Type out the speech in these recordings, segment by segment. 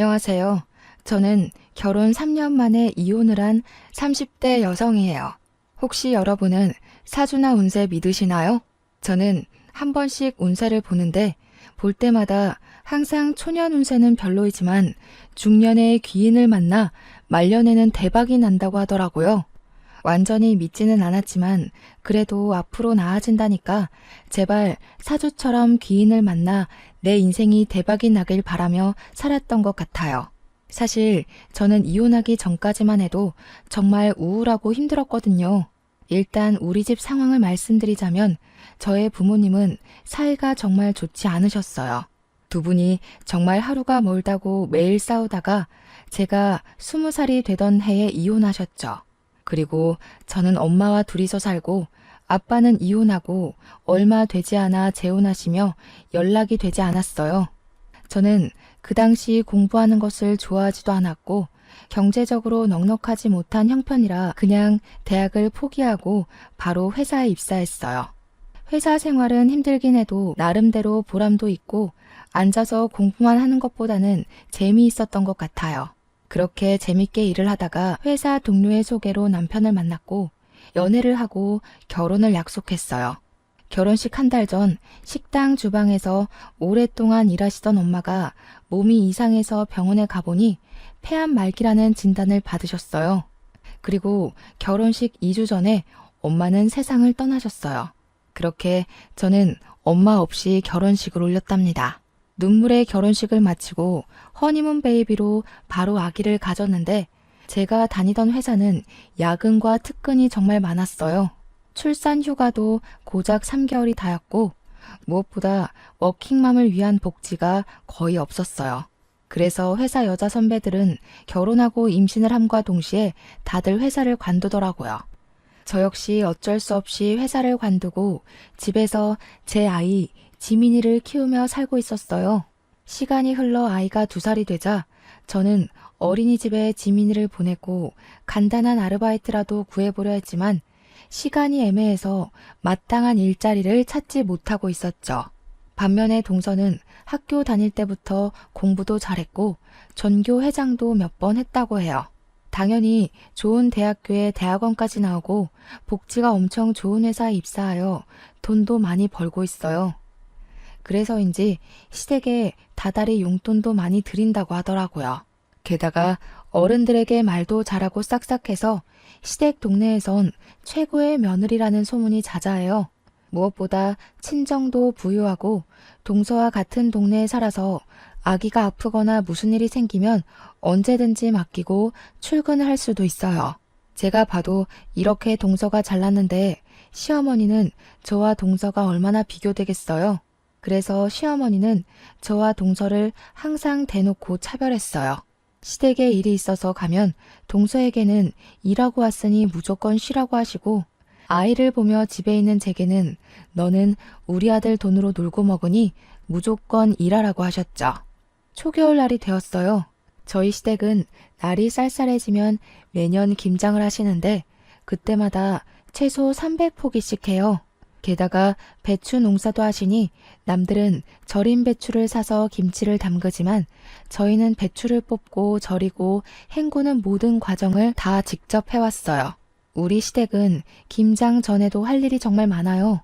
안녕하세요. 저는 결혼 3년 만에 이혼을 한 30대 여성이에요. 혹시 여러분은 사주나 운세 믿으시나요? 저는 한 번씩 운세를 보는데 볼 때마다 항상 초년 운세는 별로이지만 중년의 귀인을 만나 말년에는 대박이 난다고 하더라고요. 완전히 믿지는 않았지만 그래도 앞으로 나아진다니까 제발 사주처럼 귀인을 만나 내 인생이 대박이 나길 바라며 살았던 것 같아요. 사실 저는 이혼하기 전까지만 해도 정말 우울하고 힘들었거든요. 일단 우리 집 상황을 말씀드리자면 저의 부모님은 사이가 정말 좋지 않으셨어요. 두 분이 정말 하루가 멀다고 매일 싸우다가 제가 20살이 되던 해에 이혼하셨죠. 그리고 저는 엄마와 둘이서 살고 아빠는 이혼하고 얼마 되지 않아 재혼하시며 연락이 되지 않았어요. 저는 그 당시 공부하는 것을 좋아하지도 않았고 경제적으로 넉넉하지 못한 형편이라 그냥 대학을 포기하고 바로 회사에 입사했어요. 회사 생활은 힘들긴 해도 나름대로 보람도 있고 앉아서 공부만 하는 것보다는 재미있었던 것 같아요. 그렇게 재밌게 일을 하다가 회사 동료의 소개로 남편을 만났고 연애를 하고 결혼을 약속했어요. 결혼식 한 달 전 식당 주방에서 오랫동안 일하시던 엄마가 몸이 이상해서 병원에 가보니 폐암 말기라는 진단을 받으셨어요. 그리고 결혼식 2주 전에 엄마는 세상을 떠나셨어요. 그렇게 저는 엄마 없이 결혼식을 올렸답니다. 눈물의 결혼식을 마치고 허니문 베이비로 바로 아기를 가졌는데 제가 다니던 회사는 야근과 특근이 정말 많았어요. 출산 휴가도 고작 3개월이 다였고 무엇보다 워킹맘을 위한 복지가 거의 없었어요. 그래서 회사 여자 선배들은 결혼하고 임신을 함과 동시에 다들 회사를 관두더라고요. 저 역시 어쩔 수 없이 회사를 관두고 집에서 제 아이 지민이를 키우며 살고 있었어요. 시간이 흘러 아이가 2살이 되자 저는 어린이집에 지민이를 보내고 간단한 아르바이트라도 구해보려 했지만 시간이 애매해서 마땅한 일자리를 찾지 못하고 있었죠. 반면에 동서는 학교 다닐 때부터 공부도 잘했고 전교 회장도 몇 번 했다고 해요. 당연히 좋은 대학교에 대학원까지 나오고 복지가 엄청 좋은 회사에 입사하여 돈도 많이 벌고 있어요. 그래서인지 시댁에 다달이 용돈도 많이 드린다고 하더라고요. 게다가 어른들에게 말도 잘하고 싹싹해서 시댁 동네에선 최고의 며느리라는 소문이 자자해요. 무엇보다 친정도 부유하고 동서와 같은 동네에 살아서 아기가 아프거나 무슨 일이 생기면 언제든지 맡기고 출근을 할 수도 있어요. 제가 봐도 이렇게 동서가 잘났는데 시어머니는 저와 동서가 얼마나 비교되겠어요. 그래서 시어머니는 저와 동서를 항상 대놓고 차별했어요. 시댁에 일이 있어서 가면 동서에게는 일하고 왔으니 무조건 쉬라고 하시고 아이를 보며 집에 있는 제게는 너는 우리 아들 돈으로 놀고 먹으니 무조건 일하라고 하셨죠. 초겨울 날이 되었어요. 저희 시댁은 날이 쌀쌀해지면 매년 김장을 하시는데 그때마다 최소 300포기씩 해요. 게다가 배추 농사도 하시니 남들은 절인 배추를 사서 김치를 담그지만 저희는 배추를 뽑고 절이고 헹구는 모든 과정을 다 직접 해왔어요. 우리 시댁은 김장 전에도 할 일이 정말 많아요.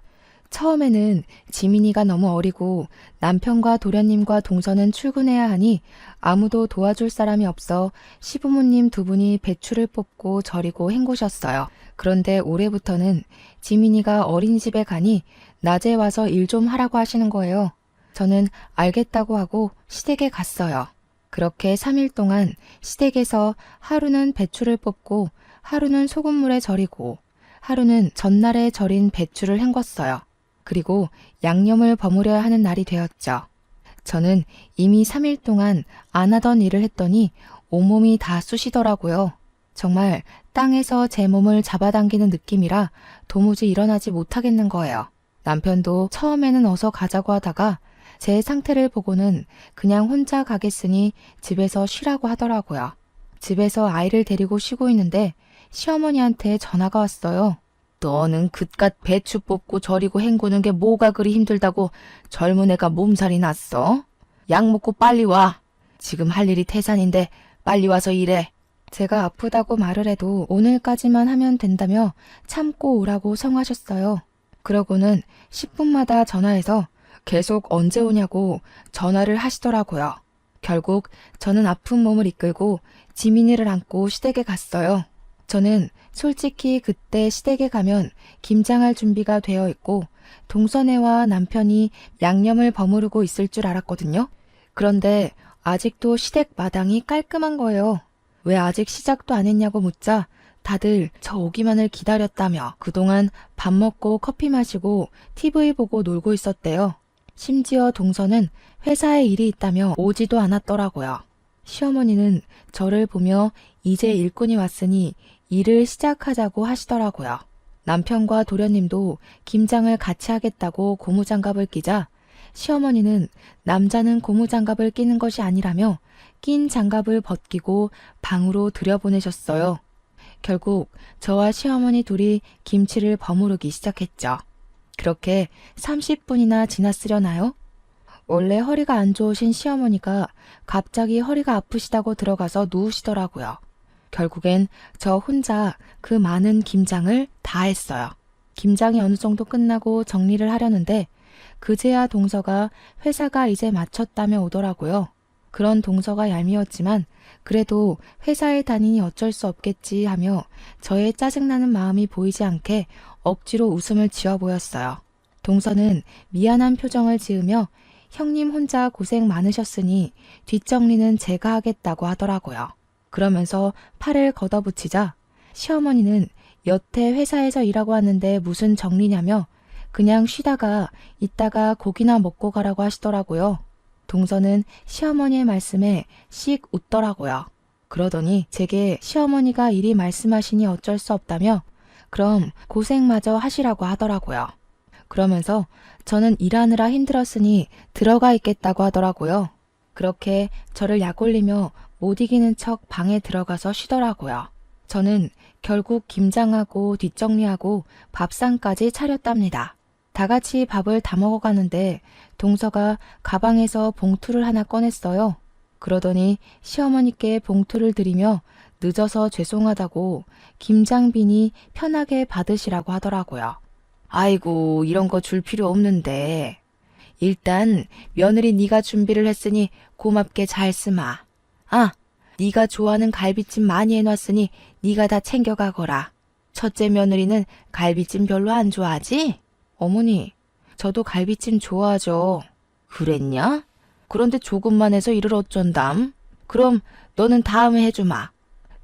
처음에는 지민이가 너무 어리고 남편과 도련님과 동서는 출근해야 하니 아무도 도와줄 사람이 없어 시부모님 2분이 배추를 뽑고 절이고 헹구셨어요. 그런데 올해부터는 지민이가 어린이집에 가니 낮에 와서 일 좀 하라고 하시는 거예요. 저는 알겠다고 하고 시댁에 갔어요. 그렇게 3일 동안 시댁에서 하루는 배추를 뽑고 하루는 소금물에 절이고 하루는 전날에 절인 배추를 헹궜어요. 그리고 양념을 버무려야 하는 날이 되었죠. 저는 이미 3일 동안 안 하던 일을 했더니 온몸이 다 쑤시더라고요. 정말 땅에서 제 몸을 잡아당기는 느낌이라 도무지 일어나지 못하겠는 거예요. 남편도 처음에는 어서 가자고 하다가 제 상태를 보고는 그냥 혼자 가겠으니 집에서 쉬라고 하더라고요. 집에서 아이를 데리고 쉬고 있는데 시어머니한테 전화가 왔어요. 너는 그깟 배추 뽑고 절이고 헹구는 게 뭐가 그리 힘들다고 젊은 애가 몸살이 났어? 약 먹고 빨리 와. 지금 할 일이 태산인데 빨리 와서 일해. 제가 아프다고 말을 해도 오늘까지만 하면 된다며 참고 오라고 성하셨어요. 그러고는 10분마다 전화해서 계속 언제 오냐고 전화를 하시더라고요. 결국 저는 아픈 몸을 이끌고 지민이를 안고 시댁에 갔어요. 저는 솔직히 그때 시댁에 가면 김장할 준비가 되어 있고 동선애와 남편이 양념을 버무르고 있을 줄 알았거든요. 그런데 아직도 시댁 마당이 깔끔한 거예요. 왜 아직 시작도 안 했냐고 묻자 다들 저 오기만을 기다렸다며 그동안 밥 먹고 커피 마시고 TV 보고 놀고 있었대요. 심지어 동서는 회사에 일이 있다며 오지도 않았더라고요. 시어머니는 저를 보며 이제 일꾼이 왔으니 일을 시작하자고 하시더라고요. 남편과 도련님도 김장을 같이 하겠다고 고무장갑을 끼자 시어머니는 남자는 고무장갑을 끼는 것이 아니라며 낀 장갑을 벗기고 방으로 들여보내셨어요. 결국 저와 시어머니 둘이 김치를 버무르기 시작했죠. 그렇게 30분이나 지났으려나요? 원래 허리가 안 좋으신 시어머니가 갑자기 허리가 아프시다고 들어가서 누우시더라고요. 결국엔 저 혼자 그 많은 김장을 다 했어요. 김장이 어느 정도 끝나고 정리를 하려는데 그제야 동서가 회사가 이제 마쳤다며 오더라고요. 그런 동서가 얄미웠지만 그래도 회사에 다니니 어쩔 수 없겠지 하며 저의 짜증나는 마음이 보이지 않게 억지로 웃음을 지어 보였어요. 동서는 미안한 표정을 지으며 형님 혼자 고생 많으셨으니 뒷정리는 제가 하겠다고 하더라고요. 그러면서 팔을 걷어붙이자 시어머니는 여태 회사에서 일하고 왔는데 무슨 정리냐며 그냥 쉬다가 이따가 고기나 먹고 가라고 하시더라고요. 동서는 시어머니의 말씀에 씩 웃더라고요. 그러더니 제게 시어머니가 이리 말씀하시니 어쩔 수 없다며 그럼 고생마저 하시라고 하더라고요. 그러면서 저는 일하느라 힘들었으니 들어가 있겠다고 하더라고요. 그렇게 저를 약올리며 못 이기는 척 방에 들어가서 쉬더라고요. 저는 결국 김장하고 뒷정리하고 밥상까지 차렸답니다. 다 같이 밥을 다 먹어가는데 동서가 가방에서 봉투를 하나 꺼냈어요. 그러더니 시어머니께 봉투를 드리며 늦어서 죄송하다고 김장비니 편하게 받으시라고 하더라고요. 아이고 이런 거 줄 필요 없는데 일단 며느리 네가 준비를 했으니 고맙게 잘 쓰마. 아, 네가 좋아하는 갈비찜 많이 해놨으니 네가 다 챙겨가거라. 첫째 며느리는 갈비찜 별로 안 좋아하지? 어머니, 저도 갈비찜 좋아하죠. 그랬냐? 그런데 조금만 해서 일을 어쩐담? 그럼 너는 다음에 해주마.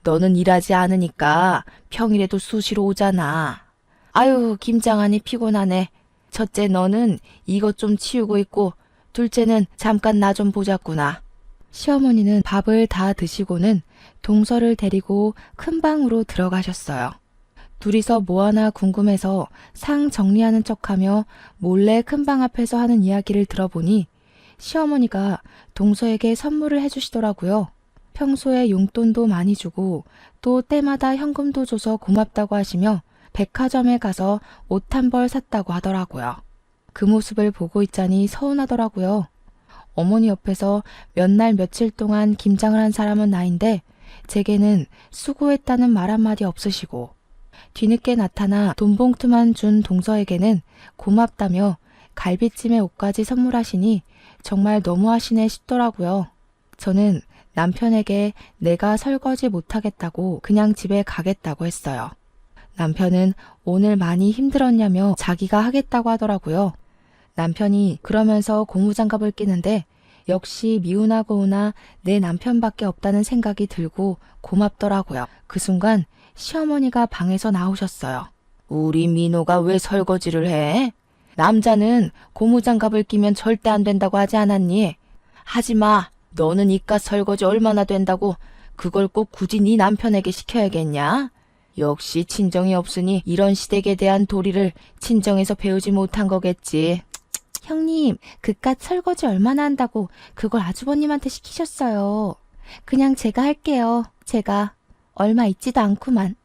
너는 일하지 않으니까 평일에도 수시로 오잖아. 아유, 김장하니 피곤하네. 첫째 너는 이것 좀 치우고 있고 둘째는 잠깐 나 좀 보자꾸나. 시어머니는 밥을 다 드시고는 동서를 데리고 큰 방으로 들어가셨어요. 둘이서 뭐하나 궁금해서 상 정리하는 척하며 몰래 큰방 앞에서 하는 이야기를 들어보니 시어머니가 동서에게 선물을 해주시더라고요. 평소에 용돈도 많이 주고 또 때마다 현금도 줘서 고맙다고 하시며 백화점에 가서 옷 한 벌 샀다고 하더라고요. 그 모습을 보고 있자니 서운하더라고요. 어머니 옆에서 몇 날 며칠 동안 김장을 한 사람은 나인데 제게는 수고했다는 말 한마디 없으시고 뒤늦게 나타나 돈 봉투만 준 동서에게는 고맙다며 갈비찜에 옷까지 선물하시니 정말 너무하시네 싶더라고요. 저는 남편에게 내가 설거지 못하겠다고 그냥 집에 가겠다고 했어요. 남편은 오늘 많이 힘들었냐며 자기가 하겠다고 하더라고요. 남편이 그러면서 고무장갑을 끼는데 역시 미우나 고우나 내 남편밖에 없다는 생각이 들고 고맙더라고요. 그 순간 시어머니가 방에서 나오셨어요. 우리 민호가 왜 설거지를 해? 남자는 고무장갑을 끼면 절대 안 된다고 하지 않았니? 하지마. 너는 이깟 설거지 얼마나 된다고 그걸 꼭 굳이 네 남편에게 시켜야겠냐? 역시 친정이 없으니 이런 시댁에 대한 도리를 친정에서 배우지 못한 거겠지. 형님, 그깟 설거지 얼마나 한다고 그걸 아주버님한테 시키셨어요. 그냥 제가 할게요. 제가. 얼마 있지도 않구만.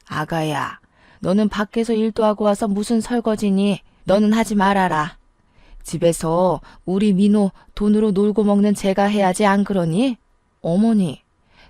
아가야, 너는 밖에서 일도 하고 와서 무슨 설거지니? 너는 하지 말아라. 집에서 우리 민호 돈으로 놀고 먹는 제가 해야지 안 그러니? 어머니,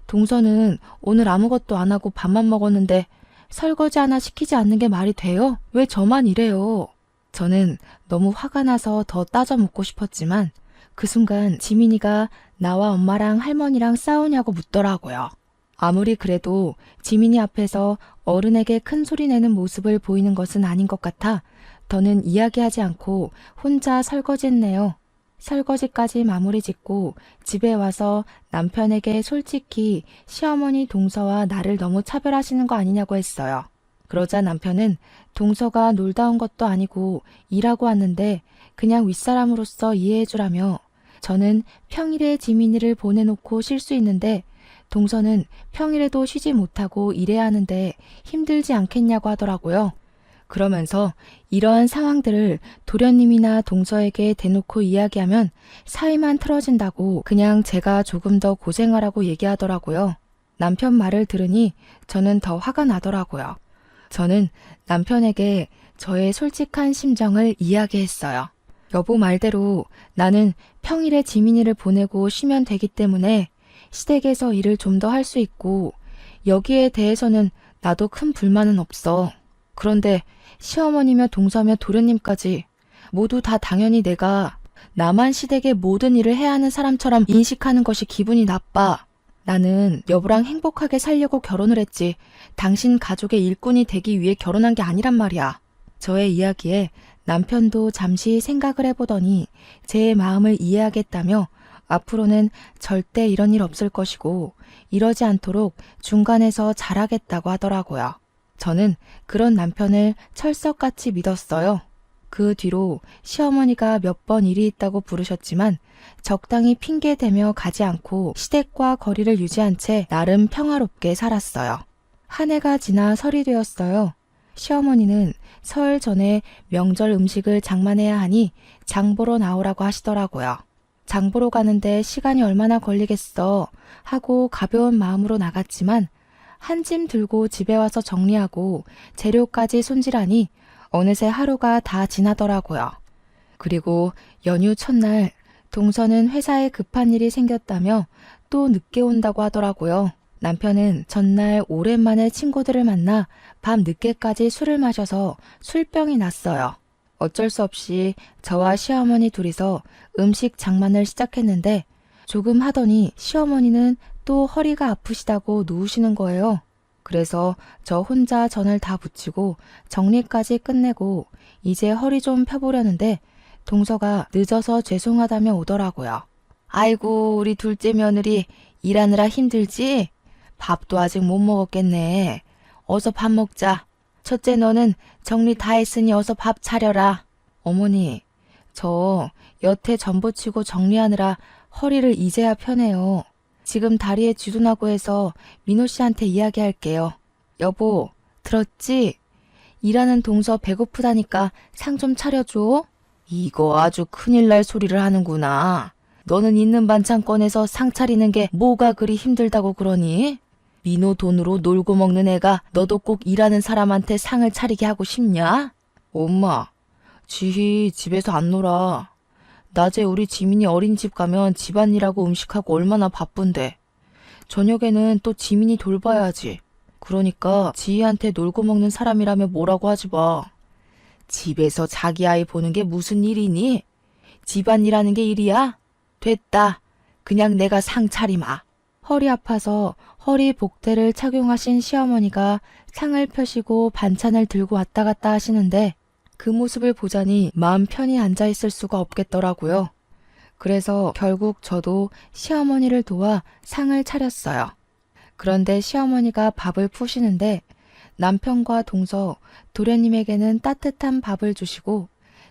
동서는 오늘 아무것도 안 하고 밥만 먹었는데 설거지 하나 시키지 않는 게 말이 돼요? 왜 저만 이래요? 저는 너무 화가 나서 더 따져 묻고 싶었지만 그 순간 지민이가 나와 엄마랑 할머니랑 싸우냐고 묻더라고요. 아무리 그래도 지민이 앞에서 어른에게 큰 소리 내는 모습을 보이는 것은 아닌 것 같아 더는 이야기하지 않고 혼자 설거지했네요. 설거지까지 마무리 짓고 집에 와서 남편에게 솔직히 시어머니 동서와 나를 너무 차별하시는 거 아니냐고 했어요. 그러자 남편은 동서가 놀다 온 것도 아니고 일하고 왔는데 그냥 윗사람으로서 이해해주라며 저는 평일에 지민이를 보내놓고 쉴 수 있는데 동서는 평일에도 쉬지 못하고 일해야 하는데 힘들지 않겠냐고 하더라고요. 그러면서 이러한 상황들을 도련님이나 동서에게 대놓고 이야기하면 사이만 틀어진다고 그냥 제가 조금 더 고생하라고 얘기하더라고요. 남편 말을 들으니 저는 더 화가 나더라고요. 저는 남편에게 저의 솔직한 심정을 이야기했어요. 여보 말대로 나는 평일에 지민이를 보내고 쉬면 되기 때문에 시댁에서 일을 좀 더 할 수 있고 여기에 대해서는 나도 큰 불만은 없어. 그런데 시어머니며 동서며 도련님까지 모두 다 당연히 내가 나만 시댁의 모든 일을 해야 하는 사람처럼 인식하는 것이 기분이 나빠. 나는 여보랑 행복하게 살려고 결혼을 했지 당신 가족의 일꾼이 되기 위해 결혼한 게 아니란 말이야. 저의 이야기에 남편도 잠시 생각을 해보더니 제 마음을 이해하겠다며 앞으로는 절대 이런 일 없을 것이고 이러지 않도록 중간에서 잘하겠다고 하더라고요. 저는 그런 남편을 철석같이 믿었어요. 그 뒤로 시어머니가 몇 번 일이 있다고 부르셨지만 적당히 핑계대며 가지 않고 시댁과 거리를 유지한 채 나름 평화롭게 살았어요. 한 해가 지나 설이 되었어요. 시어머니는 설 전에 명절 음식을 장만해야 하니 장 보러 나오라고 하시더라고요. 장 보러 가는데 시간이 얼마나 걸리겠어 하고 가벼운 마음으로 나갔지만 한 짐 들고 집에 와서 정리하고 재료까지 손질하니 어느새 하루가 다 지나더라고요. 그리고 연휴 첫날 동서는 회사에 급한 일이 생겼다며 또 늦게 온다고 하더라고요. 남편은 전날 오랜만에 친구들을 만나 밤 늦게까지 술을 마셔서 술병이 났어요. 어쩔 수 없이 저와 시어머니 둘이서 음식 장만을 시작했는데 조금 하더니 시어머니는 또 허리가 아프시다고 누우시는 거예요. 그래서 저 혼자 전을 다 붙이고 정리까지 끝내고 이제 허리 좀 펴보려는데 동서가 늦어서 죄송하다며 오더라고요. 아이고 우리 둘째 며느리 일하느라 힘들지? 밥도 아직 못 먹었겠네. 어서 밥 먹자. 첫째 너는 정리 다 했으니 어서 밥 차려라. 어머니, 저 여태 전 부치고 정리하느라 허리를 이제야 펴네요. 지금 다리에 쥐도나고 해서 민호 씨한테 이야기할게요. 여보, 들었지? 일하는 동서 배고프다니까 상 좀 차려줘. 이거 아주 큰일 날 소리를 하는구나. 너는 있는 반찬 꺼내서 상 차리는 게 뭐가 그리 힘들다고 그러니? 민호 돈으로 놀고 먹는 애가 너도 꼭 일하는 사람한테 상을 차리게 하고 싶냐? 엄마, 지희 집에서 안 놀아. 낮에 우리 지민이 어린이집 가면 집안일하고 음식하고 얼마나 바쁜데. 저녁에는 또 지민이 돌봐야지. 그러니까 지희한테 놀고 먹는 사람이라며 뭐라고 하지 마. 집에서 자기 아이 보는 게 무슨 일이니? 집안일하는 게 일이야? 됐다. 그냥 내가 상 차리마. 허리 아파서 허리 복대를 착용하신 시어머니가 상을 펴시고 반찬을 들고 왔다 갔다 하시는데 그 모습을 보자니 마음 편히 앉아있을 수가 없겠더라고요. 그래서 결국 저도 시어머니를 도와 상을 차렸어요. 그런데 시어머니가 밥을 푸시는데 남편과 동서, 도련님에게는 따뜻한 밥을 주시고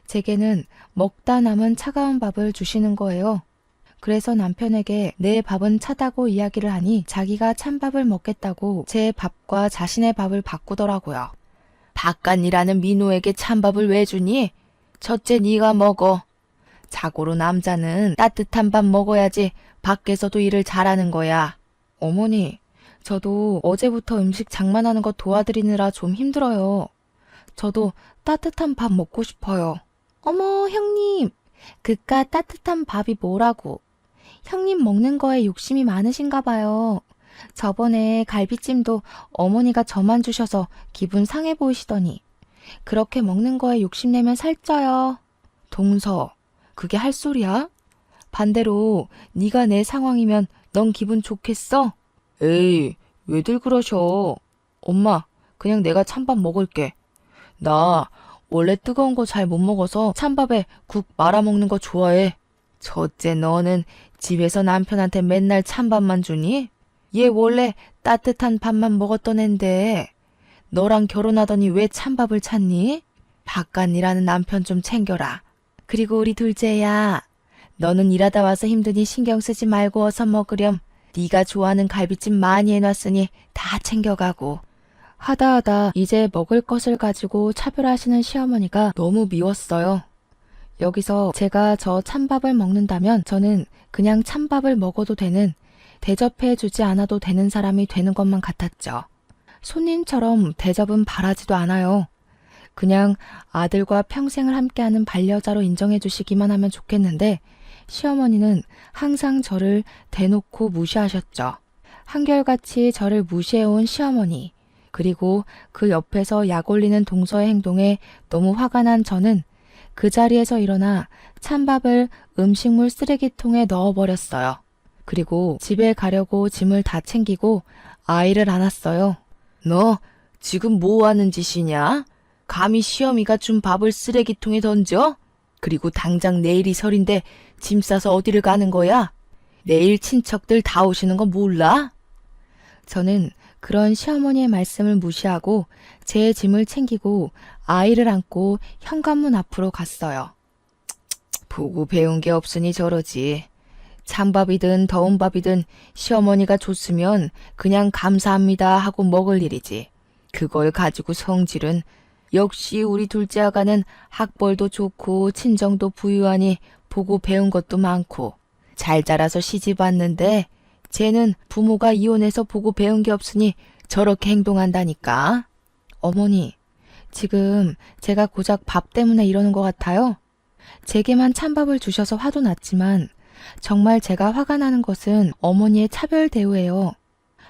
제게는 먹다 남은 차가운 밥을 주시는 거예요. 그래서 남편에게 내 밥은 차다고 이야기를 하니 자기가 찬밥을 먹겠다고 제 밥과 자신의 밥을 바꾸더라고요. 바깥일하는 민호에게 찬밥을 왜 주니? 첫째 네가 먹어. 자고로 남자는 따뜻한 밥 먹어야지 밖에서도 일을 잘하는 거야. 어머니, 저도 어제부터 음식 장만하는 거 도와드리느라 좀 힘들어요. 저도 따뜻한 밥 먹고 싶어요. 어머, 형님, 그깟 따뜻한 밥이 뭐라고. 형님 먹는 거에 욕심이 많으신가 봐요. 저번에 갈비찜도 어머니가 저만 주셔서 기분 상해 보이시더니 그렇게 먹는 거에 욕심내면 살쪄요. 동서, 그게 할 소리야? 반대로 네가 내 상황이면 넌 기분 좋겠어? 에이, 왜들 그러셔? 엄마, 그냥 내가 찬밥 먹을게. 나 원래 뜨거운 거 잘 못 먹어서 찬밥에 국 말아 먹는 거 좋아해. 첫째, 너는 집에서 남편한테 맨날 찬밥만 주니? 얘 원래 따뜻한 밥만 먹었던 앤데 너랑 결혼하더니 왜 찬밥을 찾니? 바깥 일하는 남편 좀 챙겨라. 그리고 우리 둘째야, 너는 일하다 와서 힘드니 신경 쓰지 말고 어서 먹으렴. 네가 좋아하는 갈비찜 많이 해놨으니 다 챙겨가고. 하다 이제 먹을 것을 가지고 차별하시는 시어머니가 너무 미웠어요. 여기서 제가 저 찬밥을 먹는다면 저는 그냥 찬밥을 먹어도 되는, 대접해주지 않아도 되는 사람이 되는 것만 같았죠. 손님처럼 대접은 바라지도 않아요. 그냥 아들과 평생을 함께하는 반려자로 인정해 주시기만 하면 좋겠는데 시어머니는 항상 저를 대놓고 무시하셨죠. 한결같이 저를 무시해온 시어머니, 그리고 그 옆에서 약 올리는 동서의 행동에 너무 화가 난 저는 그 자리에서 일어나 찬밥을 음식물 쓰레기통에 넣어버렸어요. 그리고 집에 가려고 짐을 다 챙기고 아이를 안았어요. 너 지금 뭐 하는 짓이냐? 감히 시어미가 준 밥을 쓰레기통에 던져? 그리고 당장 내일이 설인데 짐 싸서 어디를 가는 거야? 내일 친척들 다 오시는 거 몰라? 저는 그런 시어머니의 말씀을 무시하고 제 짐을 챙기고 아이를 안고 현관문 앞으로 갔어요. 보고 배운 게 없으니 저러지. 찬밥이든 더운 밥이든 시어머니가 줬으면 그냥 감사합니다 하고 먹을 일이지. 그걸 가지고 성질은, 역시 우리 둘째 아가는 학벌도 좋고 친정도 부유하니 보고 배운 것도 많고 잘 자라서 시집 왔는데 쟤는 부모가 이혼해서 보고 배운 게 없으니 저렇게 행동한다니까. 어머니, 지금 제가 고작 밥 때문에 이러는 것 같아요? 제게만 찬밥을 주셔서 화도 났지만 정말 제가 화가 나는 것은 어머니의 차별 대우예요.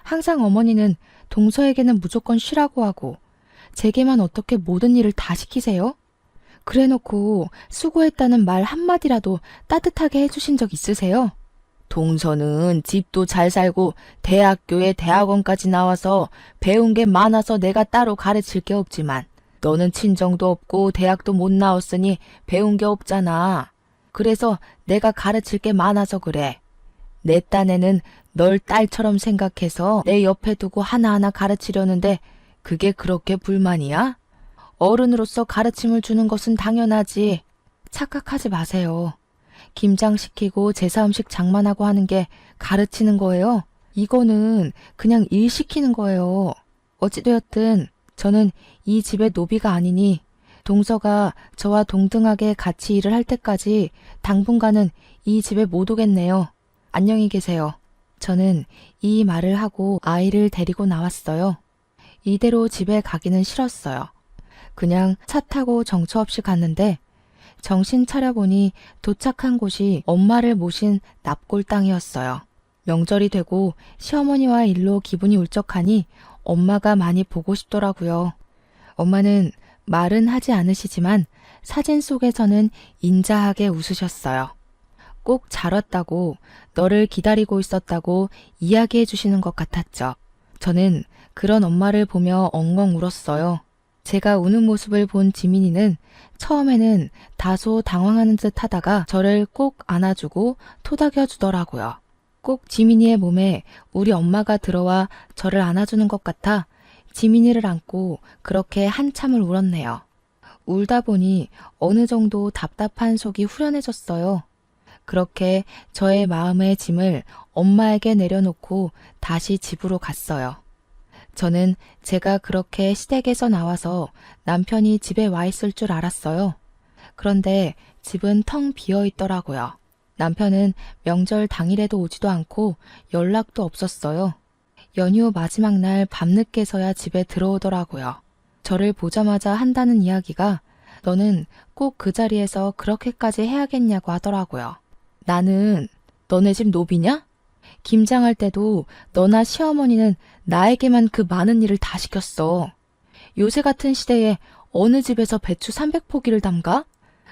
항상 어머니는 동서에게는 무조건 쉬라고 하고 제게만 어떻게 모든 일을 다 시키세요? 그래놓고 수고했다는 말 한마디라도 따뜻하게 해주신 적 있으세요? 동서는 집도 잘 살고 대학교에 대학원까지 나와서 배운 게 많아서 내가 따로 가르칠 게 없지만 너는 친정도 없고 대학도 못 나왔으니 배운 게 없잖아. 그래서 내가 가르칠 게 많아서 그래. 내 딴에는 널 딸처럼 생각해서 내 옆에 두고 하나하나 가르치려는데 그게 그렇게 불만이야? 어른으로서 가르침을 주는 것은 당연하지. 착각하지 마세요. 김장시키고 제사음식 장만하고 하는 게 가르치는 거예요? 이거는 그냥 일 시키는 거예요. 어찌되었든 저는 이 집의 노비가 아니니 동서가 저와 동등하게 같이 일을 할 때까지 당분간은 이 집에 못 오겠네요. 안녕히 계세요. 저는 이 말을 하고 아이를 데리고 나왔어요. 이대로 집에 가기는 싫었어요. 그냥 차 타고 정처 없이 갔는데 정신 차려보니 도착한 곳이 엄마를 모신 납골 땅이었어요. 명절이 되고 시어머니와 일로 기분이 울적하니 엄마가 많이 보고 싶더라고요. 엄마는 말은 하지 않으시지만 사진 속에서는 인자하게 웃으셨어요. 꼭 잘 왔다고, 너를 기다리고 있었다고 이야기해 주시는 것 같았죠. 저는 그런 엄마를 보며 엉엉 울었어요. 제가 우는 모습을 본 지민이는 처음에는 다소 당황하는 듯 하다가 저를 꼭 안아주고 토닥여 주더라고요. 꼭 지민이의 몸에 우리 엄마가 들어와 저를 안아주는 것 같아 지민이를 안고 그렇게 한참을 울었네요. 울다 보니 어느 정도 답답한 속이 후련해졌어요. 그렇게 저의 마음의 짐을 엄마에게 내려놓고 다시 집으로 갔어요. 저는 제가 그렇게 시댁에서 나와서 남편이 집에 와 있을 줄 알았어요. 그런데 집은 텅 비어 있더라고요. 남편은 명절 당일에도 오지도 않고 연락도 없었어요. 연휴 마지막 날 밤늦게서야 집에 들어오더라고요. 저를 보자마자 한다는 이야기가 너는 꼭 그 자리에서 그렇게까지 해야겠냐고 하더라고요. 나는 너네 집 노비냐? 김장할 때도 너나 시어머니는 나에게만 그 많은 일을 다 시켰어. 요새 같은 시대에 어느 집에서 배추 300포기를 담가?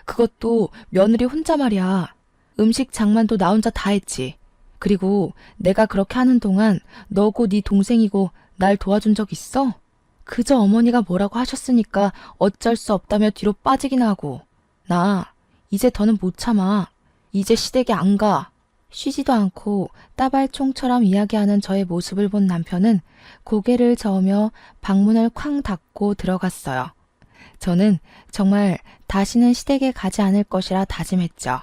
그것도 며느리 혼자 말이야. 음식 장만도 나 혼자 다 했지. 그리고 내가 그렇게 하는 동안 너고 네 동생이고 날 도와준 적 있어? 그저 어머니가 뭐라고 하셨으니까 어쩔 수 없다며 뒤로 빠지긴 하고. 나 이제 더는 못 참아. 이제 시댁에 안 가. 쉬지도 않고 따발총처럼 이야기하는 저의 모습을 본 남편은 고개를 저으며 방문을 쾅 닫고 들어갔어요. 저는 정말 다시는 시댁에 가지 않을 것이라 다짐했죠.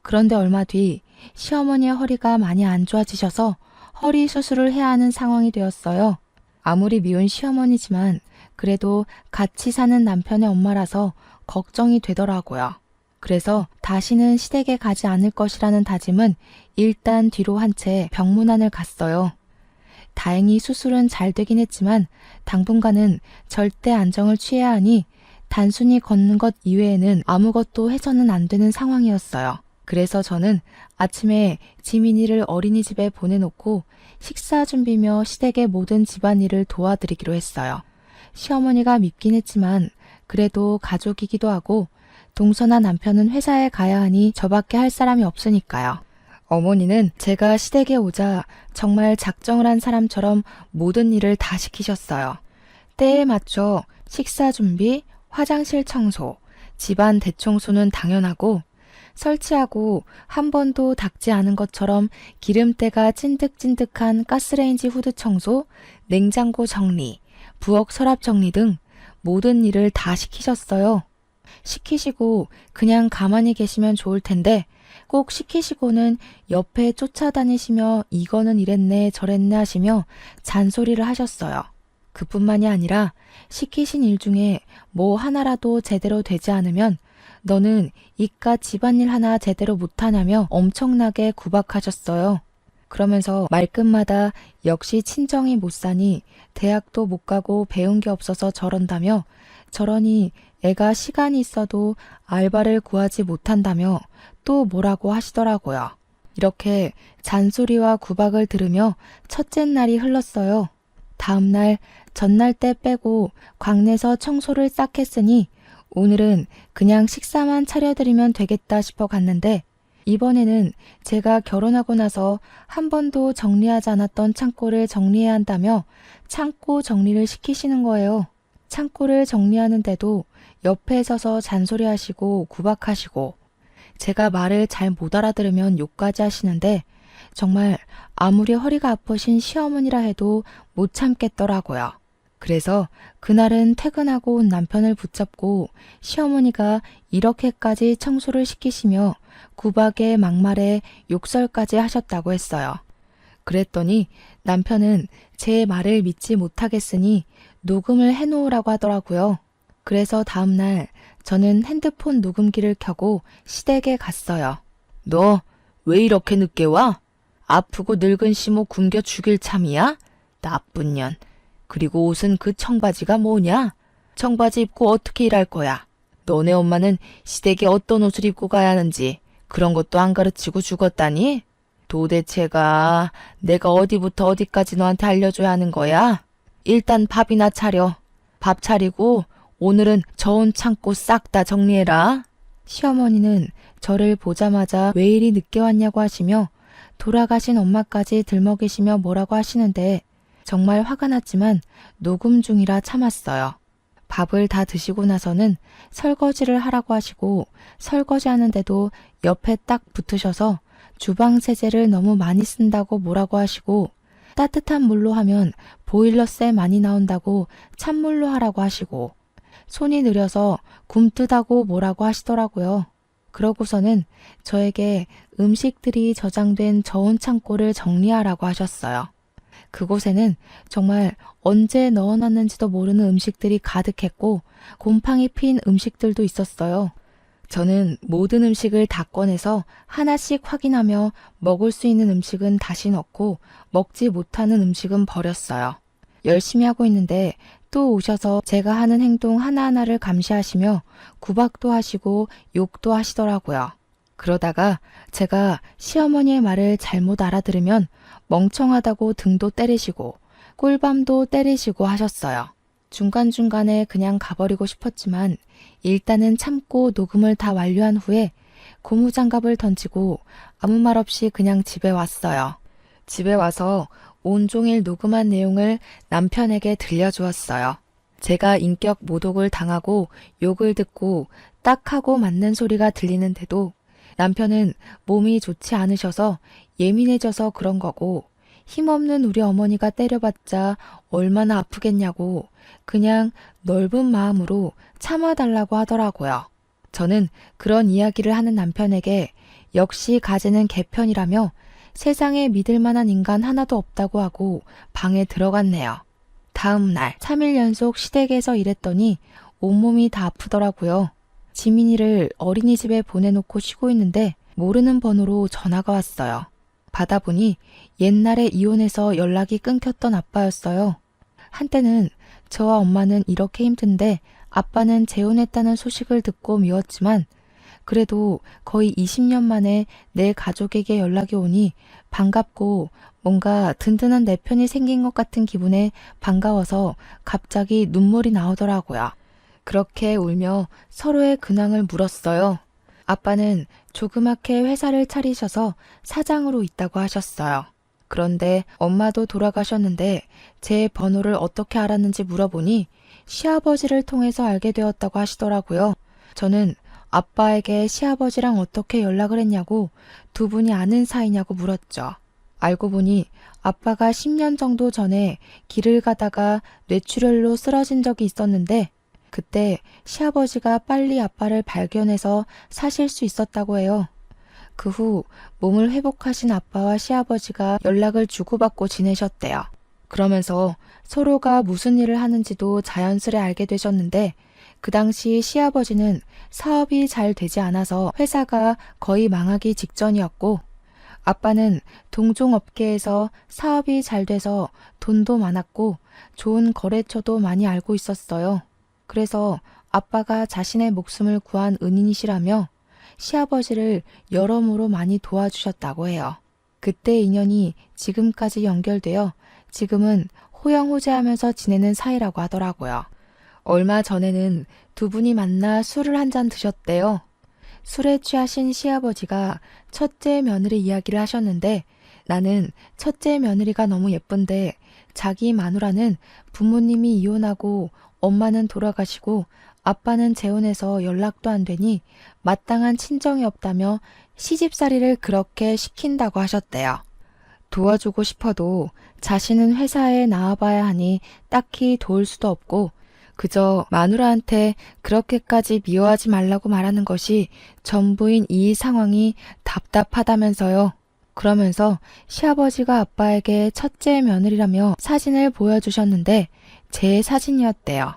그런데 얼마 뒤 시어머니의 허리가 많이 안 좋아지셔서 허리 수술을 해야 하는 상황이 되었어요. 아무리 미운 시어머니지만 그래도 같이 사는 남편의 엄마라서 걱정이 되더라고요. 그래서 다시는 시댁에 가지 않을 것이라는 다짐은 일단 뒤로 한 채 병문안을 갔어요. 다행히 수술은 잘 되긴 했지만 당분간은 절대 안정을 취해야 하니 단순히 걷는 것 이외에는 아무것도 해서는 안 되는 상황이었어요. 그래서 저는 아침에 지민이를 어린이집에 보내놓고 식사 준비며 시댁의 모든 집안일을 도와드리기로 했어요. 시어머니가 밉긴 했지만 그래도 가족이기도 하고 동서나 남편은 회사에 가야 하니 저밖에 할 사람이 없으니까요. 어머니는 제가 시댁에 오자 정말 작정을 한 사람처럼 모든 일을 다 시키셨어요. 때에 맞춰 식사 준비, 화장실 청소, 집안 대청소는 당연하고 설치하고 한 번도 닦지 않은 것처럼 기름때가 찐득찐득한 가스레인지 후드 청소, 냉장고 정리, 부엌 서랍 정리 등 모든 일을 다 시키셨어요. 시키시고 그냥 가만히 계시면 좋을 텐데 꼭 시키시고는 옆에 쫓아다니시며 이거는 이랬네 저랬네 하시며 잔소리를 하셨어요. 그뿐만이 아니라 시키신 일 중에 뭐 하나라도 제대로 되지 않으면 너는 이깟 집안일 하나 제대로 못하냐며 엄청나게 구박하셨어요. 그러면서 말끝마다 역시 친정이 못 사니 대학도 못 가고 배운 게 없어서 저런다며 저러니 애가 시간이 있어도 알바를 구하지 못한다며 또 뭐라고 하시더라고요. 이렇게 잔소리와 구박을 들으며 첫째 날이 흘렀어요. 다음 날, 전날 때 빼고 광내서 청소를 싹 했으니 오늘은 그냥 식사만 차려드리면 되겠다 싶어 갔는데 이번에는 제가 결혼하고 나서 한 번도 정리하지 않았던 창고를 정리해야 한다며 창고 정리를 시키시는 거예요. 창고를 정리하는데도 옆에 서서 잔소리하시고 구박하시고 제가 말을 잘 못 알아들으면 욕까지 하시는데 정말 아무리 허리가 아프신 시어머니라 해도 못 참겠더라고요. 그래서 그날은 퇴근하고 온 남편을 붙잡고 시어머니가 이렇게까지 청소를 시키시며 구박에 막말에 욕설까지 하셨다고 했어요. 그랬더니 남편은 제 말을 믿지 못하겠으니 녹음을 해놓으라고 하더라고요. 그래서 다음날 저는 핸드폰 녹음기를 켜고 시댁에 갔어요. 너 왜 이렇게 늦게 와? 아프고 늙은 시모 굶겨 죽일 참이야? 나쁜 년. 그리고 옷은 그 청바지가 뭐냐? 청바지 입고 어떻게 일할 거야? 너네 엄마는 시댁에 어떤 옷을 입고 가야 하는지 그런 것도 안 가르치고 죽었다니? 도대체가 내가 어디부터 어디까지 너한테 알려줘야 하는 거야? 일단 밥이나 차려. 밥 차리고 오늘은 저온 창고 싹 다 정리해라. 시어머니는 저를 보자마자 왜 이리 늦게 왔냐고 하시며 돌아가신 엄마까지 들먹이시며 뭐라고 하시는데 정말 화가 났지만 녹음 중이라 참았어요. 밥을 다 드시고 나서는 설거지를 하라고 하시고 설거지하는데도 옆에 딱 붙으셔서 주방 세제를 너무 많이 쓴다고 뭐라고 하시고 따뜻한 물로 하면 보일러세 많이 나온다고 찬물로 하라고 하시고 손이 느려서 굼뜨다고 뭐라고 하시더라고요. 그러고서는 저에게 음식들이 저장된 저온 창고를 정리하라고 하셨어요. 그곳에는 정말 언제 넣어놨는지도 모르는 음식들이 가득했고 곰팡이 핀 음식들도 있었어요. 저는 모든 음식을 다 꺼내서 하나씩 확인하며 먹을 수 있는 음식은 다시 넣고 먹지 못하는 음식은 버렸어요. 열심히 하고 있는데 또 오셔서 제가 하는 행동 하나하나를 감시하시며 구박도 하시고 욕도 하시더라고요. 그러다가 제가 시어머니의 말을 잘못 알아들으면 멍청하다고 등도 때리시고 꿀밤도 때리시고 하셨어요. 중간중간에 그냥 가버리고 싶었지만 일단은 참고 녹음을 다 완료한 후에 고무장갑을 던지고 아무 말 없이 그냥 집에 왔어요. 집에 와서 온종일 녹음한 내용을 남편에게 들려주었어요. 제가 인격 모독을 당하고 욕을 듣고 딱 하고 맞는 소리가 들리는데도 남편은 몸이 좋지 않으셔서 예민해져서 그런 거고 힘없는 우리 어머니가 때려봤자 얼마나 아프겠냐고 그냥 넓은 마음으로 참아달라고 하더라고요. 저는 그런 이야기를 하는 남편에게 역시 가재는 개편이라며 세상에 믿을 만한 인간 하나도 없다고 하고 방에 들어갔네요. 다음 날 3일 연속 시댁에서 일했더니 온몸이 다 아프더라고요. 지민이를 어린이집에 보내놓고 쉬고 있는데 모르는 번호로 전화가 왔어요. 받아보니 옛날에 이혼해서 연락이 끊겼던 아빠였어요. 한때는 저와 엄마는 이렇게 힘든데 아빠는 재혼했다는 소식을 듣고 미웠지만 그래도 거의 20년 만에 내 가족에게 연락이 오니 반갑고 뭔가 든든한 내 편이 생긴 것 같은 기분에 반가워서 갑자기 눈물이 나오더라고요. 그렇게 울며 서로의 근황을 물었어요. 아빠는 조그맣게 회사를 차리셔서 사장으로 있다고 하셨어요. 그런데 엄마도 돌아가셨는데 제 번호를 어떻게 알았는지 물어보니 시아버지를 통해서 알게 되었다고 하시더라고요. 저는 아빠에게 시아버지랑 어떻게 연락을 했냐고 두 분이 아는 사이냐고 물었죠. 알고 보니 아빠가 10년 정도 전에 길을 가다가 뇌출혈로 쓰러진 적이 있었는데 그때 시아버지가 빨리 아빠를 발견해서 사실 수 있었다고 해요. 그 후 몸을 회복하신 아빠와 시아버지가 연락을 주고받고 지내셨대요. 그러면서 서로가 무슨 일을 하는지도 자연스레 알게 되셨는데 그 당시 시아버지는 사업이 잘 되지 않아서 회사가 거의 망하기 직전이었고 아빠는 동종업계에서 사업이 잘 돼서 돈도 많았고 좋은 거래처도 많이 알고 있었어요. 그래서 아빠가 자신의 목숨을 구한 은인이시라며 시아버지를 여러모로 많이 도와주셨다고 해요. 그때 인연이 지금까지 연결되어 지금은 호영호재하면서 지내는 사이라고 하더라고요. 얼마 전에는 두 분이 만나 술을 한 잔 드셨대요. 술에 취하신 시아버지가 첫째 며느리 이야기를 하셨는데 나는 첫째 며느리가 너무 예쁜데 자기 마누라는 부모님이 이혼하고 엄마는 돌아가시고 아빠는 재혼해서 연락도 안 되니 마땅한 친정이 없다며 시집살이를 그렇게 시킨다고 하셨대요. 도와주고 싶어도 자신은 회사에 나와봐야 하니 딱히 도울 수도 없고 그저 마누라한테 그렇게까지 미워하지 말라고 말하는 것이 전부인 이 상황이 답답하다면서요. 그러면서 시아버지가 아빠에게 첫째 며느리라며 사진을 보여주셨는데 제 사진이었대요.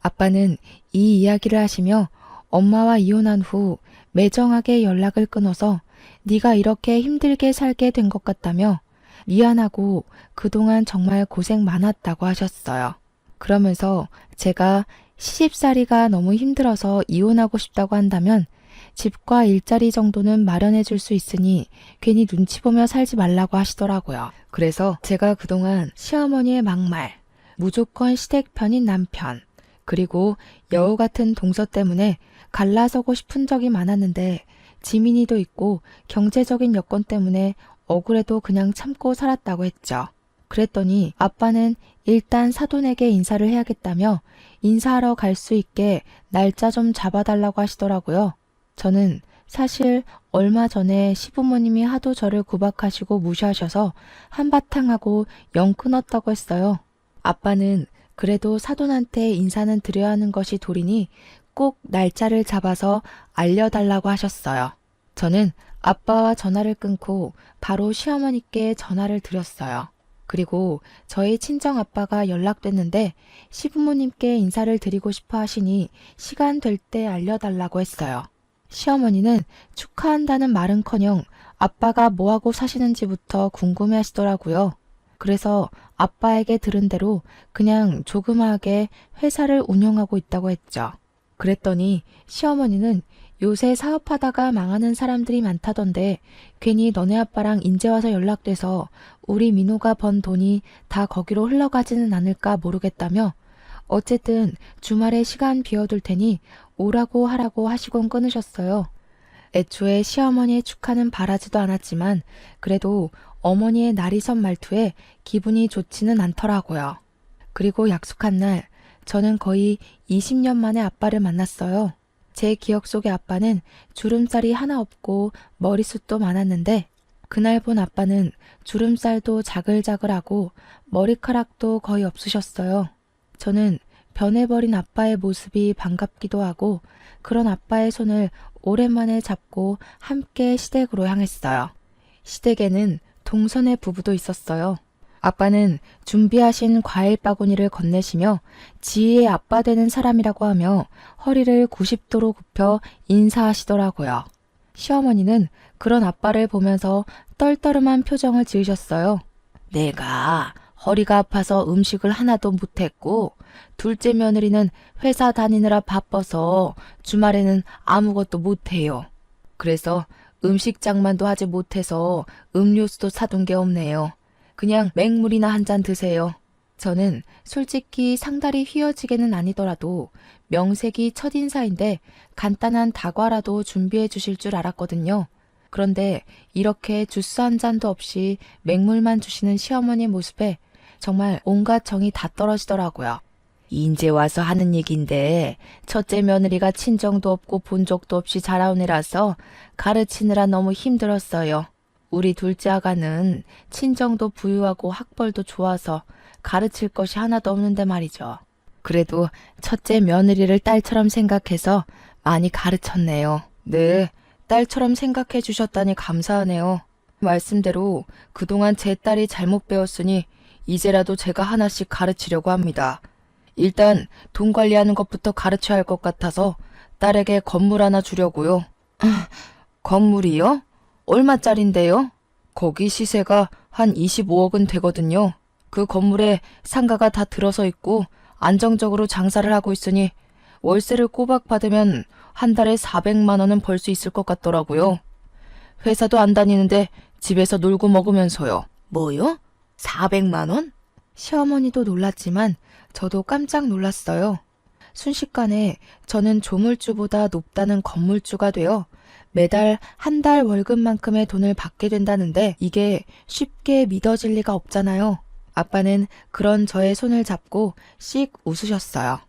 아빠는 이 이야기를 하시며 엄마와 이혼한 후 매정하게 연락을 끊어서 네가 이렇게 힘들게 살게 된 것 같다며 미안하고 그동안 정말 고생 많았다고 하셨어요. 그러면서 제가 시집살이가 너무 힘들어서 이혼하고 싶다고 한다면 집과 일자리 정도는 마련해 줄 수 있으니 괜히 눈치 보며 살지 말라고 하시더라고요. 그래서 제가 그동안 시어머니의 막말, 무조건 시댁 편인 남편, 그리고 여우 같은 동서 때문에 갈라서고 싶은 적이 많았는데 지민이도 있고 경제적인 여건 때문에 억울해도 그냥 참고 살았다고 했죠. 그랬더니 아빠는 일단 사돈에게 인사를 해야겠다며 인사하러 갈 수 있게 날짜 좀 잡아달라고 하시더라고요. 저는 사실 얼마 전에 시부모님이 하도 저를 구박하시고 무시하셔서 한바탕 하고 영 끊었다고 했어요. 아빠는 그래도 사돈한테 인사는 드려야 하는 것이 도리니 꼭 날짜를 잡아서 알려달라고 하셨어요. 저는 아빠와 전화를 끊고 바로 시어머니께 전화를 드렸어요. 그리고 저희 친정아빠가 연락됐는데 시부모님께 인사를 드리고 싶어 하시니 시간 될 때 알려달라고 했어요. 시어머니는 축하한다는 말은커녕 아빠가 뭐하고 사시는지부터 궁금해 하시더라고요. 그래서 아빠에게 들은 대로 그냥 조그마하게 회사를 운영하고 있다고 했죠. 그랬더니 시어머니는 요새 사업하다가 망하는 사람들이 많다던데 괜히 너네 아빠랑 인제 와서 연락돼서 우리 민호가 번 돈이 다 거기로 흘러가지는 않을까 모르겠다며 어쨌든 주말에 시간 비워둘 테니 오라고 하라고 하시곤 끊으셨어요. 애초에 시어머니의 축하는 바라지도 않았지만 그래도 어머니의 날이 선 말투에 기분이 좋지는 않더라고요. 그리고 약속한 날 저는 거의 20년 만에 아빠를 만났어요. 제 기억 속의 아빠는 주름살이 하나 없고 머리숱도 많았는데 그날 본 아빠는 주름살도 자글자글하고 머리카락도 거의 없으셨어요. 저는 변해버린 아빠의 모습이 반갑기도 하고 그런 아빠의 손을 오랜만에 잡고 함께 시댁으로 향했어요. 시댁에는 동선의 부부도 있었어요. 아빠는 준비하신 과일 바구니를 건네시며 지희의 아빠 되는 사람이라고 하며 허리를 90도로 굽혀 인사하시더라고요. 시어머니는 그런 아빠를 보면서 떨떠름한 표정을 지으셨어요. 내가 허리가 아파서 음식을 하나도 못했고 둘째 며느리는 회사 다니느라 바빠서 주말에는 아무것도 못해요. 그래서 음식장만도 하지 못해서 음료수도 사둔 게 없네요. 그냥 맹물이나 한 잔 드세요. 저는 솔직히 상다리 휘어지게는 아니더라도 명색이 첫인사인데 간단한 다과라도 준비해 주실 줄 알았거든요. 그런데 이렇게 주스 한 잔도 없이 맹물만 주시는 시어머니 모습에 정말 온갖 정이 다 떨어지더라고요. 인제 와서 하는 얘긴데 첫째 며느리가 친정도 없고 본 적도 없이 자라온 애라서 가르치느라 너무 힘들었어요. 우리 둘째 아가는 친정도 부유하고 학벌도 좋아서 가르칠 것이 하나도 없는데 말이죠. 그래도 첫째 며느리를 딸처럼 생각해서 많이 가르쳤네요. 네, 딸처럼 생각해 주셨다니 감사하네요. 말씀대로 그동안 제 딸이 잘못 배웠으니 이제라도 제가 하나씩 가르치려고 합니다. 일단 돈 관리하는 것부터 가르쳐야 할 것 같아서 딸에게 건물 하나 주려고요. 건물이요? 얼마짜린데요? 거기 시세가 한 25억은 되거든요. 그 건물에 상가가 다 들어서 있고 안정적으로 장사를 하고 있으니 월세를 꼬박 받으면 한 달에 400만 원은 벌 수 있을 것 같더라고요. 회사도 안 다니는데 집에서 놀고 먹으면서요. 뭐요? 400만 원? 시어머니도 놀랐지만 저도 깜짝 놀랐어요. 순식간에 저는 조물주보다 높다는 건물주가 되어 매달 한 달 월급만큼의 돈을 받게 된다는데 이게 쉽게 믿어질 리가 없잖아요. 아빠는 그런 저의 손을 잡고 씩 웃으셨어요.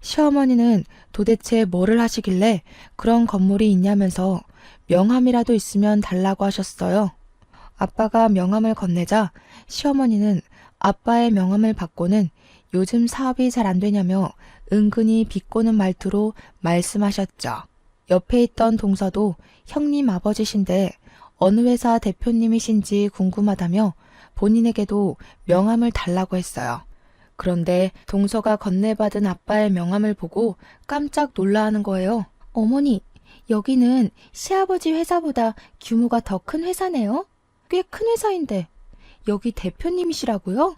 시어머니는 도대체 뭐를 하시길래 그런 건물이 있냐면서 명함이라도 있으면 달라고 하셨어요. 아빠가 명함을 건네자 시어머니는 아빠의 명함을 받고는 요즘 사업이 잘 안 되냐며 은근히 비꼬는 말투로 말씀하셨죠. 옆에 있던 동서도 형님 아버지신데 어느 회사 대표님이신지 궁금하다며 본인에게도 명함을 달라고 했어요. 그런데 동서가 건네받은 아빠의 명함을 보고 깜짝 놀라하는 거예요. 어머니, 여기는 시아버지 회사보다 규모가 더 큰 회사네요? 꽤 큰 회사인데 여기 대표님이시라고요?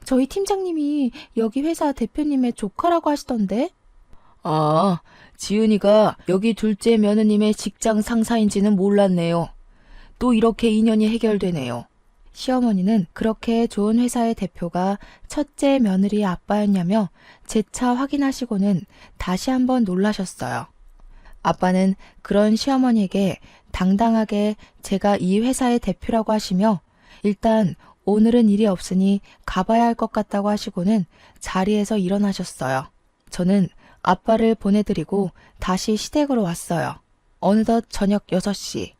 저희 팀장님이 여기 회사 대표님의 조카라고 하시던데. 아, 지은이가 여기 둘째 며느님의 직장 상사인지는 몰랐네요. 또 이렇게 인연이 해결되네요. 시어머니는 그렇게 좋은 회사의 대표가 첫째 며느리의 아빠였냐며 재차 확인하시고는 다시 한번 놀라셨어요. 아빠는 그런 시어머니에게 당당하게 제가 이 회사의 대표라고 하시며 일단 오늘은 일이 없으니 가봐야 할 것 같다고 하시고는 자리에서 일어나셨어요. 저는 아빠를 보내드리고 다시 시댁으로 왔어요. 어느덧 저녁 6시.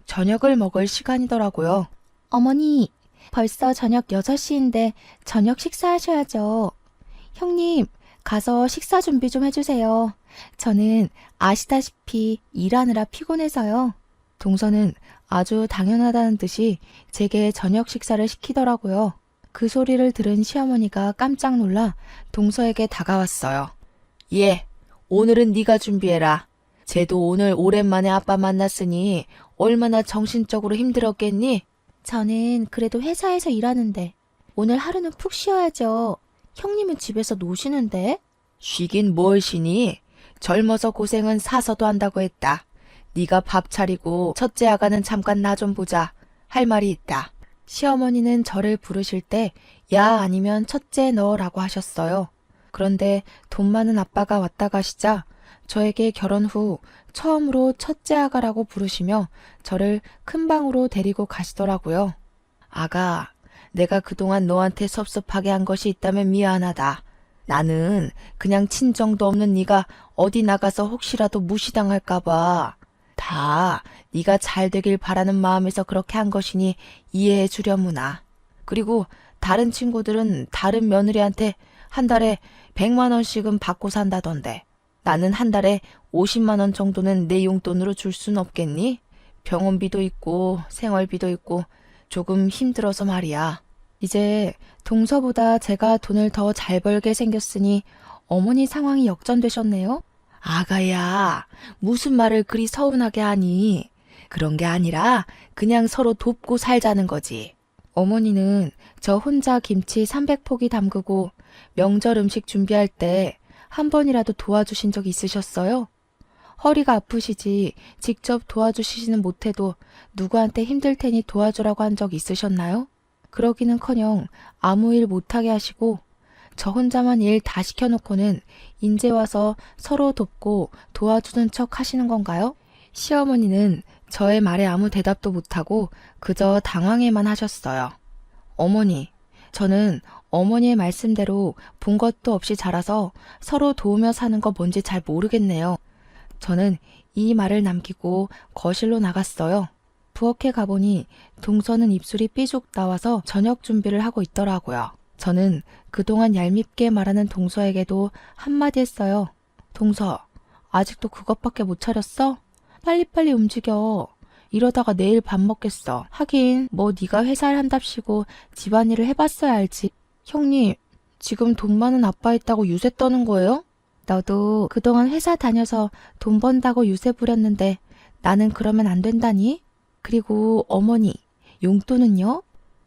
저녁을 먹을 시간이더라고요. 어머니, 벌써 저녁 6시인데 저녁 식사하셔야죠. 형님, 가서 식사 준비 좀 해주세요. 저는 아시다시피 일하느라 피곤해서요. 동서는 아주 당연하다는 듯이 제게 저녁 식사를 시키더라고요. 그 소리를 들은 시어머니가 깜짝 놀라 동서에게 다가왔어요. 예, 오늘은 네가 준비해라. 쟤도 오늘 오랜만에 아빠 만났으니 얼마나 정신적으로 힘들었겠니? 저는 그래도 회사에서 일하는데 오늘 하루는 푹 쉬어야죠. 형님은 집에서 노시는데? 쉬긴 뭘 쉬니? 젊어서 고생은 사서도 한다고 했다. 네가 밥 차리고 첫째 아가는 잠깐 나 좀 보자. 할 말이 있다. 시어머니는 저를 부르실 때 야 아니면 첫째 너라고 하셨어요. 그런데 돈 많은 아빠가 왔다 가시자 저에게 결혼 후 처음으로 첫째 아가라고 부르시며 저를 큰 방으로 데리고 가시더라고요. 아가, 내가 그동안 너한테 섭섭하게 한 것이 있다면 미안하다. 나는 그냥 친정도 없는 네가 어디 나가서 혹시라도 무시당할까봐 다 네가 잘 되길 바라는 마음에서 그렇게 한 것이니 이해해 주려무나. 그리고 다른 친구들은 다른 며느리한테 한 달에 100만 원씩은 받고 산다던데 나는 한 달에 50만 원 정도는 내 용돈으로 줄 순 없겠니? 병원비도 있고 생활비도 있고 조금 힘들어서 말이야. 이제 동서보다 제가 돈을 더 잘 벌게 생겼으니 어머니 상황이 역전되셨네요. 아가야, 무슨 말을 그리 서운하게 하니? 그런 게 아니라 그냥 서로 돕고 살자는 거지. 어머니는 저 혼자 김치 300포기 담그고 명절 음식 준비할 때 한 번이라도 도와주신 적 있으셨어요? 허리가 아프시지 직접 도와주시지는 못해도 누구한테 힘들 테니 도와주라고 한 적 있으셨나요? 그러기는커녕 아무 일 못하게 하시고 저 혼자만 일 다 시켜놓고는 인제 와서 서로 돕고 도와주는 척 하시는 건가요? 시어머니는 저의 말에 아무 대답도 못하고 그저 당황해만 하셨어요. 어머니, 저는 어머니의 말씀대로 본 것도 없이 자라서 서로 도우며 사는 거 뭔지 잘 모르겠네요. 저는 이 말을 남기고 거실로 나갔어요. 부엌에 가보니 동서는 입술이 삐죽 나와서 저녁 준비를 하고 있더라고요. 저는 그동안 얄밉게 말하는 동서에게도 한마디 했어요. 동서, 아직도 그것밖에 못 차렸어? 빨리빨리 움직여. 이러다가 내일 밥 먹겠어. 하긴 뭐 네가 회사를 한답시고 집안일을 해봤어야 알지. 형님, 지금 돈 많은 아빠 있다고 유세 떠는 거예요? 너도 그동안 회사 다녀서 돈 번다고 유세 부렸는데 나는 그러면 안 된다니? 그리고 어머니, 용돈은요?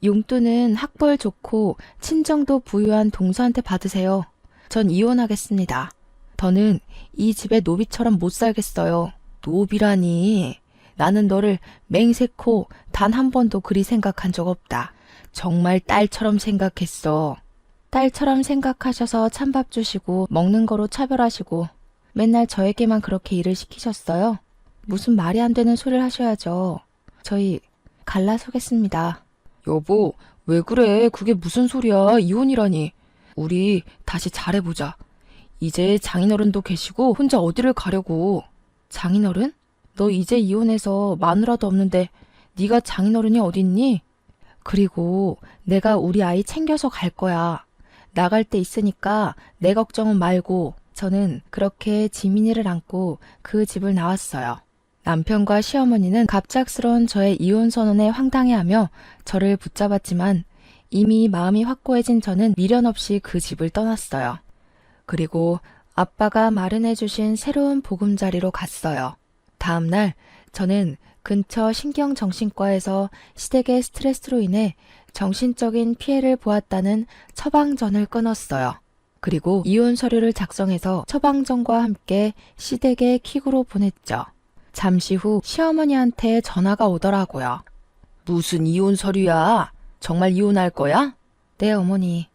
용돈은 학벌 좋고 친정도 부유한 동서한테 받으세요. 전 이혼하겠습니다. 더는 이 집에 노비처럼 못 살겠어요. 노비라니. 나는 너를 맹세코 단 한 번도 그리 생각한 적 없다. 정말 딸처럼 생각했어. 딸처럼 생각하셔서 찬밥 주시고 먹는 거로 차별하시고 맨날 저에게만 그렇게 일을 시키셨어요. 무슨 말이 안 되는 소리를 하셔야죠. 저희 갈라서겠습니다. 여보, 왜 그래? 그게 무슨 소리야? 이혼이라니. 우리 다시 잘해보자. 이제 장인어른도 계시고 혼자 어디를 가려고. 장인어른? 너 이제 이혼해서 마누라도 없는데 네가 장인어른이 어딨니? 그리고 내가 우리 아이 챙겨서 갈 거야. 나갈 때 있으니까 내 걱정은 말고. 저는 그렇게 지민이를 안고 그 집을 나왔어요. 남편과 시어머니는 갑작스러운 저의 이혼 선언에 황당해하며 저를 붙잡았지만 이미 마음이 확고해진 저는 미련 없이 그 집을 떠났어요. 그리고 아빠가 마련해 주신 새로운 보금자리로 갔어요. 다음 날 저는 근처 신경정신과에서 시댁의 스트레스로 인해 정신적인 피해를 보았다는 처방전을 끊었어요. 그리고 이혼 서류를 작성해서 처방전과 함께 시댁에 퀵으로 보냈죠. 잠시 후 시어머니한테 전화가 오더라고요. 무슨 이혼 서류야? 정말 이혼할 거야? 네, 어머니.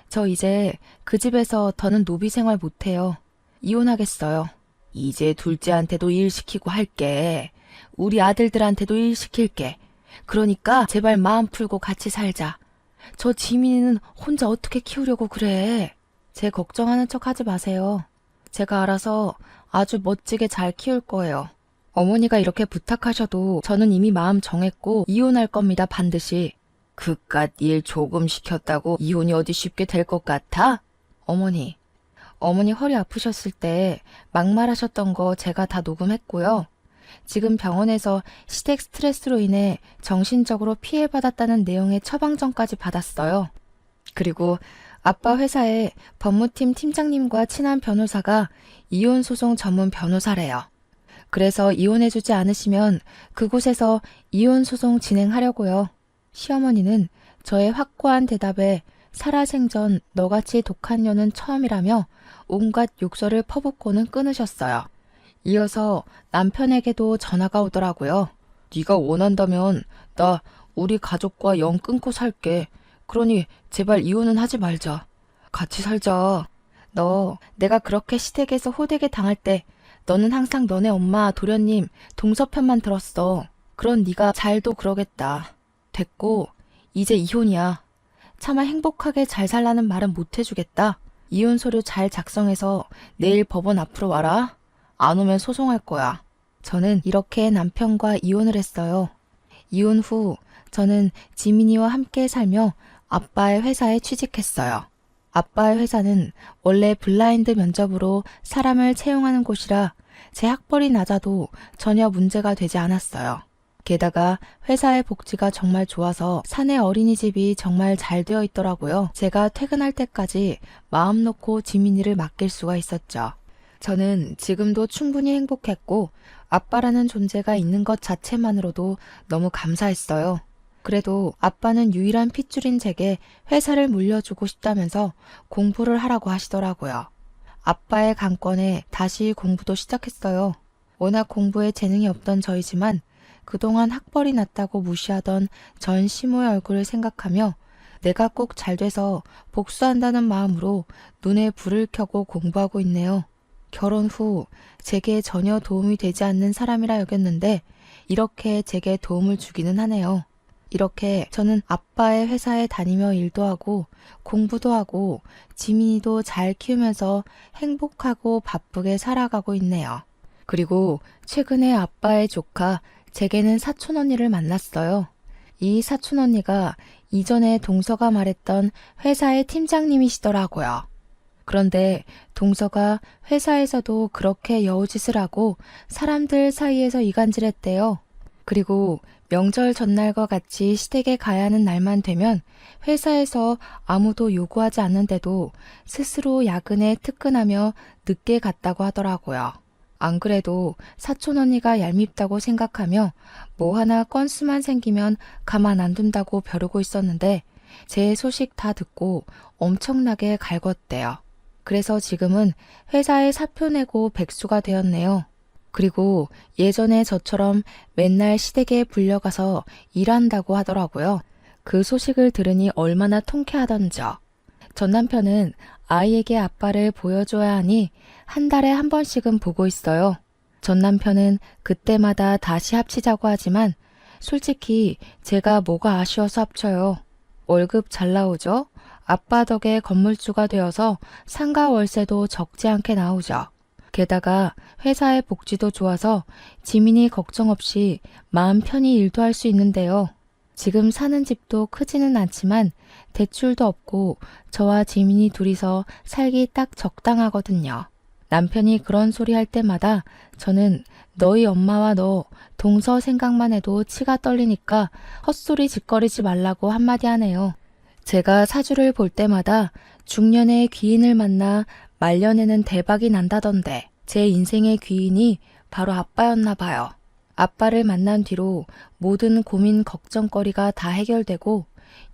저 이제 그 집에서 더는 노비 생활 못해요. 이혼하겠어요. 이제 둘째한테도 일 시키고 할게. 우리 아들들한테도 일 시킬게. 그러니까 제발 마음 풀고 같이 살자. 저 지민이는 혼자 어떻게 키우려고 그래. 제 걱정하는 척 하지 마세요. 제가 알아서 아주 멋지게 잘 키울 거예요. 어머니가 이렇게 부탁하셔도 저는 이미 마음 정했고 이혼할 겁니다, 반드시. 그깟 일 조금 시켰다고 이혼이 어디 쉽게 될 것 같아? 어머니 허리 아프셨을 때 막말하셨던 거 제가 다 녹음했고요. 지금 병원에서 시댁 스트레스로 인해 정신적으로 피해받았다는 내용의 처방전까지 받았어요. 그리고 아빠 회사에 법무팀 팀장님과 친한 변호사가 이혼소송 전문 변호사래요. 그래서 이혼해주지 않으시면 그곳에서 이혼소송 진행하려고요. 시어머니는 저의 확고한 대답에 살아생전 너같이 독한 년은 처음이라며 온갖 욕설을 퍼붓고는 끊으셨어요. 이어서 남편에게도 전화가 오더라고요. 네가 원한다면 나 우리 가족과 영 끊고 살게. 그러니 제발 이혼은 하지 말자. 같이 살자. 너 내가 그렇게 시댁에서 호되게 당할 때 너는 항상 너네 엄마 도련님 동서 편만 들었어. 그런 네가 잘도 그러겠다. 됐고 이제 이혼이야. 차마 행복하게 잘 살라는 말은 못 해주겠다. 이혼 서류 잘 작성해서 내일 법원 앞으로 와라. 안 오면 소송할 거야. 저는 이렇게 남편과 이혼을 했어요. 이혼 후 저는 지민이와 함께 살며 아빠의 회사에 취직했어요. 아빠의 회사는 원래 블라인드 면접으로 사람을 채용하는 곳이라 제 학벌이 낮아도 전혀 문제가 되지 않았어요. 게다가 회사의 복지가 정말 좋아서 사내 어린이집이 정말 잘 되어 있더라고요. 제가 퇴근할 때까지 마음 놓고 지민이를 맡길 수가 있었죠. 저는 지금도 충분히 행복했고 아빠라는 존재가 있는 것 자체만으로도 너무 감사했어요. 그래도 아빠는 유일한 핏줄인 제게 회사를 물려주고 싶다면서 공부를 하라고 하시더라고요. 아빠의 강권에 다시 공부도 시작했어요. 워낙 공부에 재능이 없던 저이지만 그동안 학벌이 낮다고 무시하던 전 시모의 얼굴을 생각하며 내가 꼭 잘 돼서 복수한다는 마음으로 눈에 불을 켜고 공부하고 있네요. 결혼 후 제게 전혀 도움이 되지 않는 사람이라 여겼는데 이렇게 제게 도움을 주기는 하네요. 이렇게 저는 아빠의 회사에 다니며 일도 하고 공부도 하고 지민이도 잘 키우면서 행복하고 바쁘게 살아가고 있네요. 그리고 최근에 아빠의 조카 제게는 사촌 언니를 만났어요. 이 사촌 언니가 이전에 동서가 말했던 회사의 팀장님이시더라고요. 그런데 동서가 회사에서도 그렇게 여우짓을 하고 사람들 사이에서 이간질했대요. 그리고 명절 전날과 같이 시댁에 가야 하는 날만 되면 회사에서 아무도 요구하지 않는데도 스스로 야근에 특근하며 늦게 갔다고 하더라고요. 안 그래도 사촌 언니가 얄밉다고 생각하며 뭐 하나 건수만 생기면 가만 안 둔다고 벼르고 있었는데 제 소식 다 듣고 엄청나게 갈궜대요. 그래서 지금은 회사에 사표 내고 백수가 되었네요. 그리고 예전에 저처럼 맨날 시댁에 불려가서 일한다고 하더라고요. 그 소식을 들으니 얼마나 통쾌하던지요. 전 남편은 아이에게 아빠를 보여줘야 하니 한 달에 한 번씩은 보고 있어요. 전 남편은 그때마다 다시 합치자고 하지만 솔직히 제가 뭐가 아쉬워서 합쳐요. 월급 잘 나오죠? 아빠 덕에 건물주가 되어서 상가 월세도 적지 않게 나오죠. 게다가 회사의 복지도 좋아서 지민이 걱정 없이 마음 편히 일도 할 수 있는데요. 지금 사는 집도 크지는 않지만 대출도 없고 저와 지민이 둘이서 살기 딱 적당하거든요. 남편이 그런 소리 할 때마다 저는 너희 엄마와 너 동서 생각만 해도 치가 떨리니까 헛소리 짓거리지 말라고 한마디 하네요. 제가 사주를 볼 때마다 중년의 귀인을 만나 말년에는 대박이 난다던데 제 인생의 귀인이 바로 아빠였나 봐요. 아빠를 만난 뒤로 모든 고민 걱정거리가 다 해결되고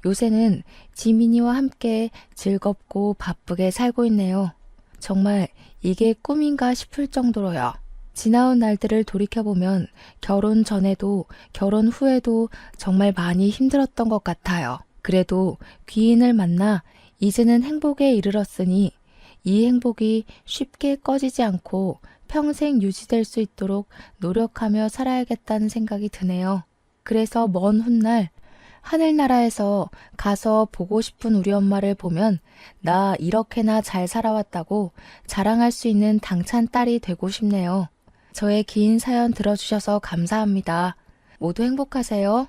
요새는 지민이와 함께 즐겁고 바쁘게 살고 있네요. 정말 이게 꿈인가 싶을 정도로요. 지나온 날들을 돌이켜보면 결혼 전에도 결혼 후에도 정말 많이 힘들었던 것 같아요. 그래도 귀인을 만나 이제는 행복에 이르렀으니 이 행복이 쉽게 꺼지지 않고 평생 유지될 수 있도록 노력하며 살아야겠다는 생각이 드네요. 그래서 먼 훗날 하늘나라에서 가서 보고 싶은 우리 엄마를 보면 나 이렇게나 잘 살아왔다고 자랑할 수 있는 당찬 딸이 되고 싶네요. 저의 긴 사연 들어주셔서 감사합니다. 모두 행복하세요.